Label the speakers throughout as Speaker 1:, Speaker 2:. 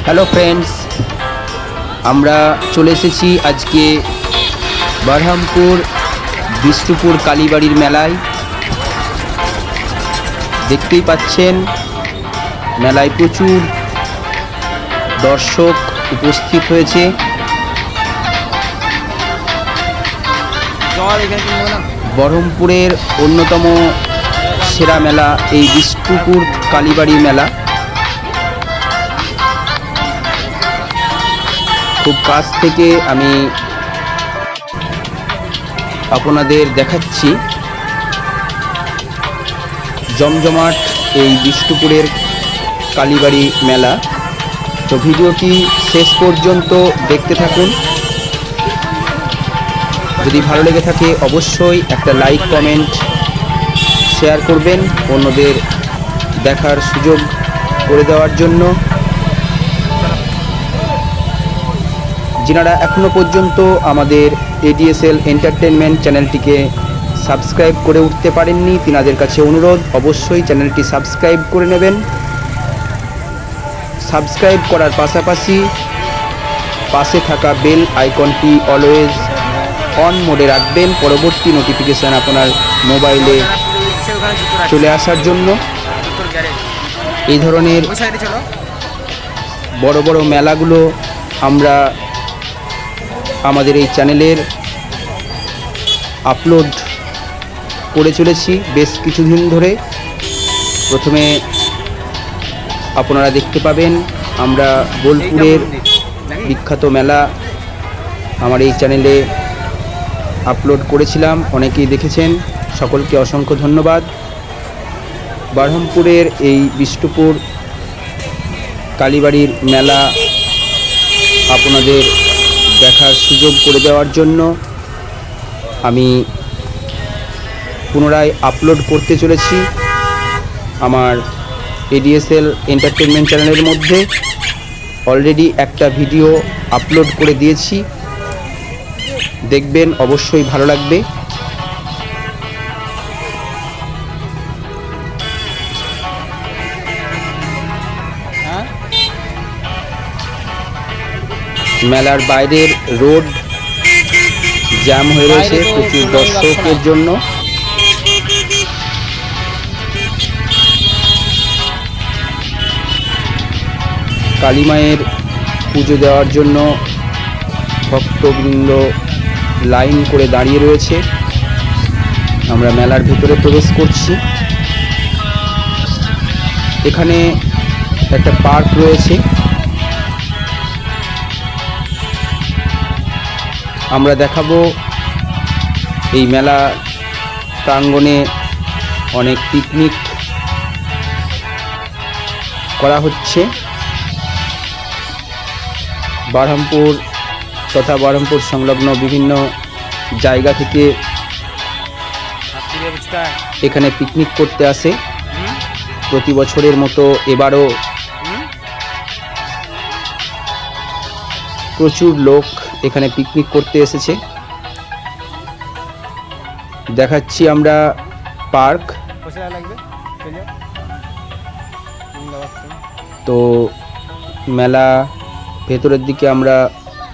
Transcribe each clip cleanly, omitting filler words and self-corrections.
Speaker 1: Hello friends, আমরা চলে এসেছি আজকে বহরমপুর বিষ্ণুপুর কালীবাড়ির মেলায়। দেখতেই পাচ্ছেন মেলায় প্রচুর দর্শক উপস্থিত হয়েছে। বহরমপুরের অন্যতম সেরা মেলা এই বিষ্ণুপুর কালীবাড়ি মেলা। খুব কাছ থেকে আমি আপনাদের দেখাচ্ছি জমজমাট এই বিষ্ণুপুরের কালীবাড়ি মেলা। তো ভিডিওটি শেষ পর্যন্ত দেখতে থাকুন। যদি ভালো লেগে থাকে অবশ্যই একটা লাইক, কমেন্ট, শেয়ার করবেন অন্যদের দেখার সুযোগ করে দেওয়ার জন্য। যিনারা এখনো পর্যন্ত আমাদের এডিএসএল এন্টারটেনমেন্ট চ্যানেলটিকে সাবস্ক্রাইব করে উঠতে পারেননি, তিনাদের কাছে অনুরোধ অবশ্যই চ্যানেলটি সাবস্ক্রাইব করে নেবেন। সাবস্ক্রাইব করার পাশাপাশি পাশে থাকা বেল আইকনটি অলওয়েজ অন মোডে রাখবেন, পরবর্তী নোটিফিকেশান আপনার মোবাইলে চলে আসার জন্য। এই ধরনের বড় বড় মেলাগুলো আমরা আমাদের এই চ্যানেলের আপলোড করে চলেছি বেশ কিছুদিন ধরে। প্রথমে আপনারা দেখতে পাবেন আমরা বোলপুরের বিখ্যাত মেলা আমার এই চ্যানেলে আপলোড করেছিলাম, অনেকেই দেখেছেন, সকলকে অসংখ্য ধন্যবাদ। বহরমপুরের এই বিষ্ণুপুর কালীবাড়ির মেলা আপনাদের দেখার সুযোগ করে দেওয়ার জন্য আমি পুনরায় আপলোড করতে চলেছি আমার এডিএসএল এন্টারটেনমেন্ট চ্যানেলের মধ্যে। অলরেডি একটা ভিডিও আপলোড করে দিয়েছি, দেখবেন অবশ্যই ভালো লাগবে। মেলার বাইরের রোড জ্যাম হয়ে রয়েছে প্রচুর দর্শকের জন্য। কালী মায়ের পুজো দেওয়ার জন্য ভক্তবৃন্দ লাইন করে দাঁড়িয়ে রয়েছে। আমরা মেলার ভিতরে প্রবেশ করছি। এখানে একটা পার্ক রয়েছে। আমরা দেখাবো এই মেলা প্রাঙ্গণে অনেক পিকনিক করা হচ্ছে। বহরমপুর তথা বহরমপুর সংলগ্ন বিভিন্ন জায়গা থেকে এখানে পিকনিক করতে আসে প্রতি বছরের মতো। এবারও প্রচুর লোক এখানে পিকনিক করতে এসেছে। দেখাচ্ছি আমরা পার্ক। তো মেলা ভেতরের দিকে আমরা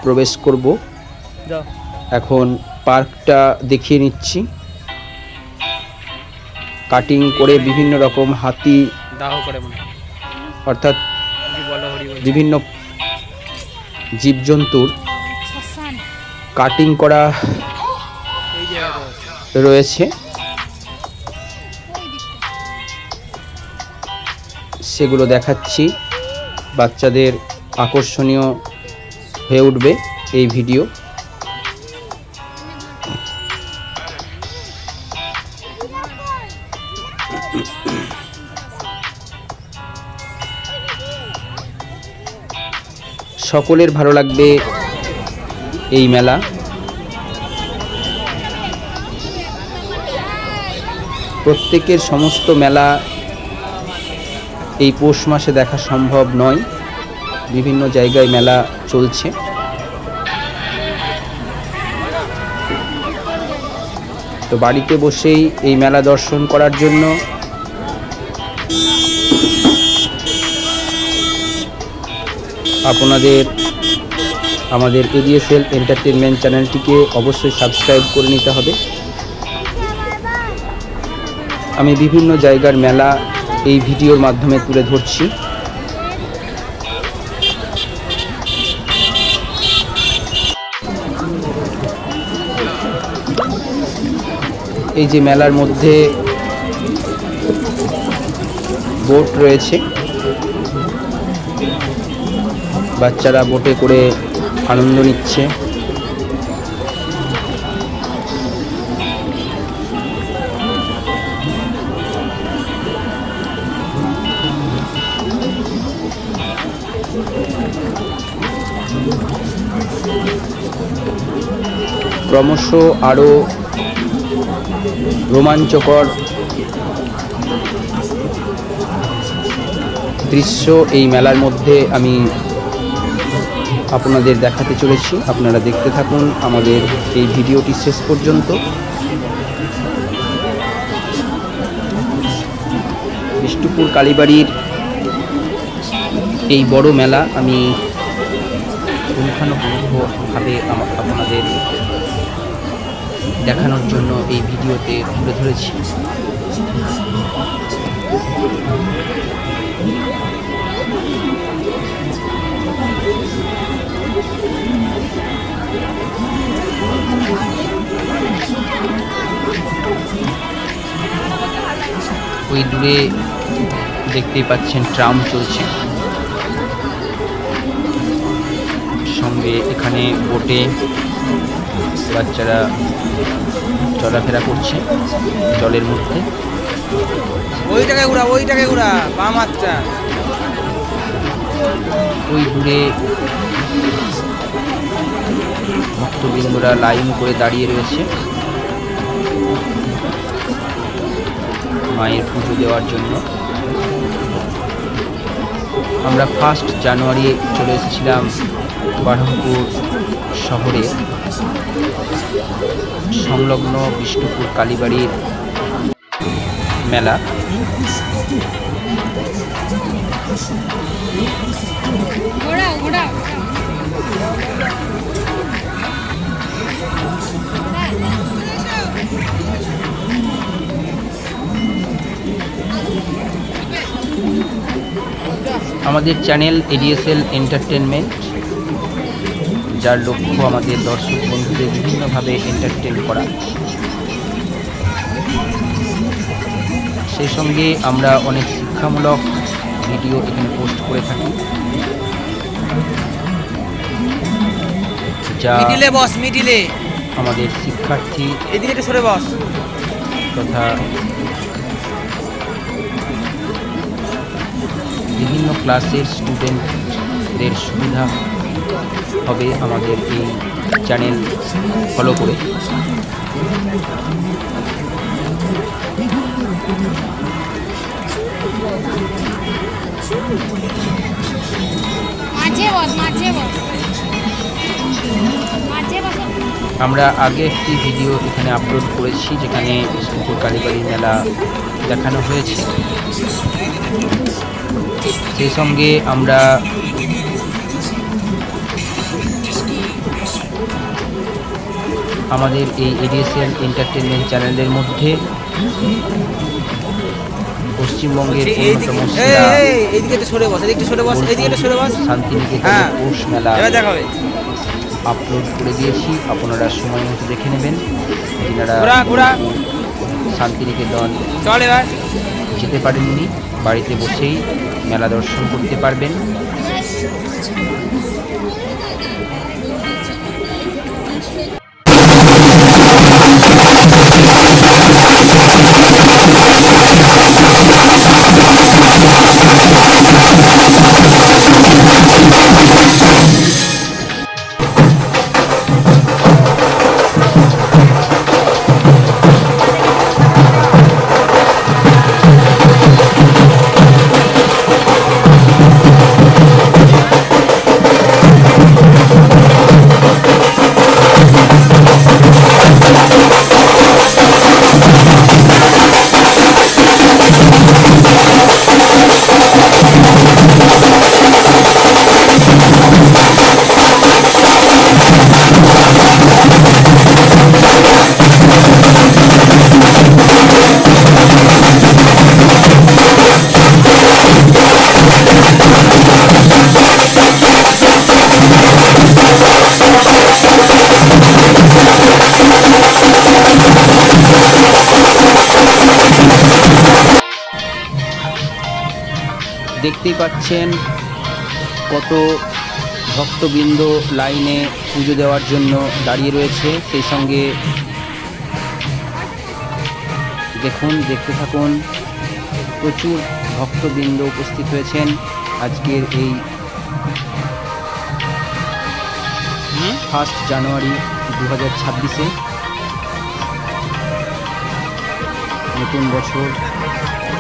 Speaker 1: প্রবেশ করব। এখন পার্কটা দেখিয়ে নিচ্ছি। কাটিং করে বিভিন্ন রকম হাতি অর্থাৎ বিভিন্ন জীবজন্তুর কাটিং করা রয়েছে, সেগুলো দেখাচ্ছি। বাচ্চাদের আকর্ষণীয় হয়ে উঠবে এই ভিডিও। সকলের ভালো লাগবে এই মেলা। প্রত্যেকের সমস্ত মেলা এই পৌষ মাসে দেখা সম্ভব নয়, বিভিন্ন জায়গায় মেলা চলছে। তো বাড়িতে বসেই এই মেলা দর্শন করার জন্য আপনাদের আমাদের এডিএসএল এন্টারটেনমেন্ট চ্যানেলটিকে অবশ্যই সাবস্ক্রাইব করে নিতে হবে। আমি বিভিন্ন জায়গার মেলা এই ভিডিওর মাধ্যমে তুলে ধরছি। এই যে মেলার মধ্যে বোট রয়েছে, বাচ্চারা বোটে করে আনন্দ নিচ্ছে। ক্রমশ আরো রোমাঞ্চকর দৃশ্য এই মেলার মধ্যে আমি আপনাদের দেখাতে চলেছি। আপনারা দেখতে থাকুন আমাদের এই ভিডিওটি শেষ পর্যন্ত। বিষ্ণুপুর কালীবাড়ির এই বড় মেলা আমি পুঙ্খানুপুঙ্খভাবে আপনাদের দেখানোর জন্য এই ভিডিওতে তুলে ধরেছি। ওই দূরে দেখতেই পাচ্ছেন ট্রাম চলছে, সঙ্গে এখানে বোটে বাচ্চারা চলাফেরা করছে জলের মধ্যে।
Speaker 2: ওইটাকে ঘুরা বাম হাতটা।
Speaker 1: ওই দূরে ভক্তবৃন্দরা লাইন করে দাঁড়িয়ে রয়েছে মায়ের পুজো দেওয়ার জন্য। আমরা 1 জানুয়ারি চলে এসেছিলাম বহরমপুর শহরে সংলগ্ন বিষ্ণুপুর কালীবাড়ির মেলা। আমাদের চ্যানেল এডিএসএল এন্টারটেনমেন্ট, যার লক্ষ্য আমাদের দর্শক বন্ধুদের বিভিন্নভাবে এন্টারটেন করা। সেই সঙ্গে আমরা অনেক শিক্ষামূলক ভিডিও এখানে পোস্ট করে থাকি, যা আমাদের শিক্ষার্থী তথা বিভিন্ন ক্লাসের স্টুডেন্টদের সুবিধা হবে আমাদের এই চ্যানেল ফলো করে। আমরা আগে একটি ভিডিও এখানে আপলোড করেছি, যেখানে বিষ্ণুপুর কালীবাড়ির মেলা দেখানো হয়েছে। সেই সঙ্গে আমরা আমাদের এই এডিএসএল এন্টারটেনমেন্ট চ্যানেলের মধ্যে পশ্চিমবঙ্গের অন্যতম শান্তিনিকেতনের পৌষ মেলা আপলোড করে দিয়েছি। আপনারা সময় মতো দেখে নেবেন। যারা শান্তিনিকেতন যেতে পারেননি, বাড়িতে বসেই মেলা দর্শন করতে পারবেন। দেখতেই পাচ্ছেন কত ভক্তবৃন্দ লাইনে পুজো দেওয়ার জন্য দাঁড়িয়ে রয়েছে। সেই সঙ্গে দেখুন, দেখতে থাকুন, প্রচুর ভক্তবৃন্দ উপস্থিত হয়েছেন আজকের এই 1 জানুয়ারি 2026-এ। নতুন বছর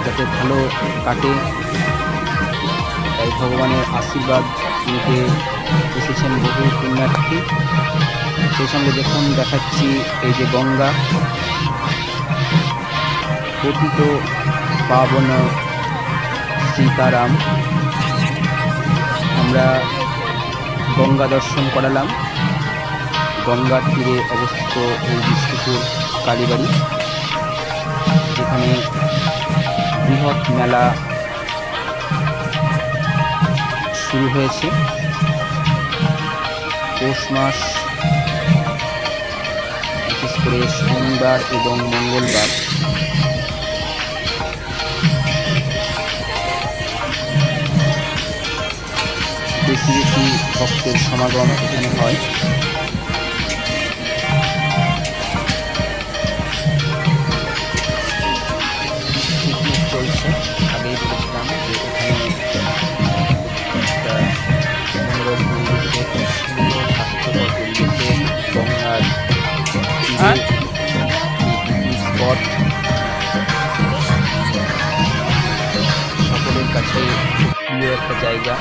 Speaker 1: যাতে ভালো কাটে তাই ভগবানের আশীর্বাদ নিতে এসেছেন বহু পুণ্যার্থী। সেই সঙ্গে দেখুন, দেখাচ্ছি এই যে গঙ্গা, পতিত পাবন সীতারাম। আমরা গঙ্গা দর্শন করালাম। গঙ্গার তীরে অবস্থিত এই বিষ্ণুপুর কালীবাড়ি, যেখানে বৃহৎ মেলা শুরু হয়েছে পৌষ মাস, বিশেষ করে শনিবার এবং মঙ্গলবার। বেশি বেশি ভক্তের সমাগম এখানে হয়। পিকনিক চলছে, আগেই বলেছিলাম যে এখানে একটা মনোরম পরিবেশে, সুন্দর স্বাস্থ্যকর পরিবেশে গঙ্গার পিকনিক স্পট সকলের কাছে খুব প্রিয় একটা জায়গা।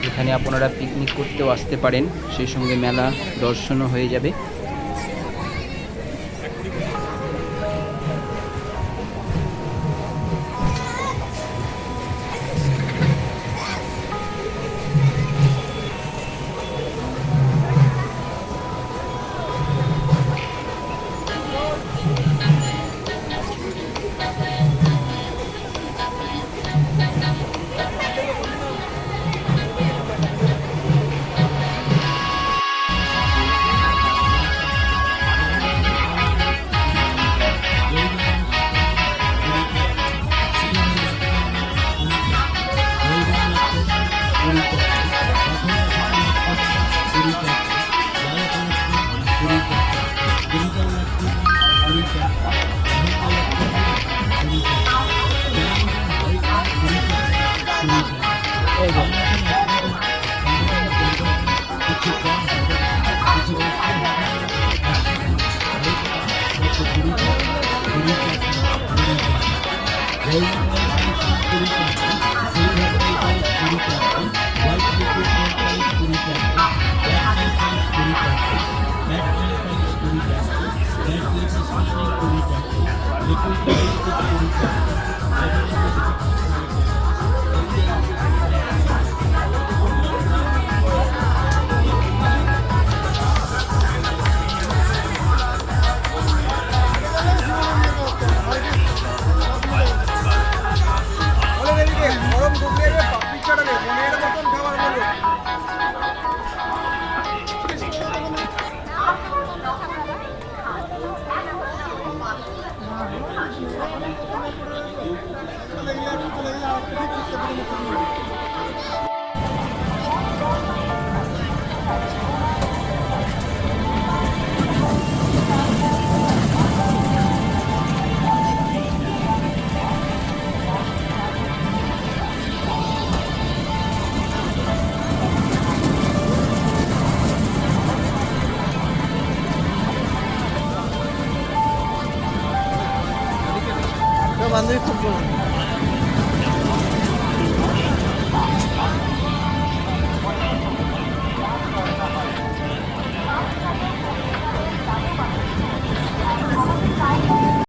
Speaker 1: এখানে আপনারা পিকনিক করতেও আসতে পারেন, সেই সঙ্গে মেলা দর্শনও হয়ে যাবে।
Speaker 2: বান্ধবী খুব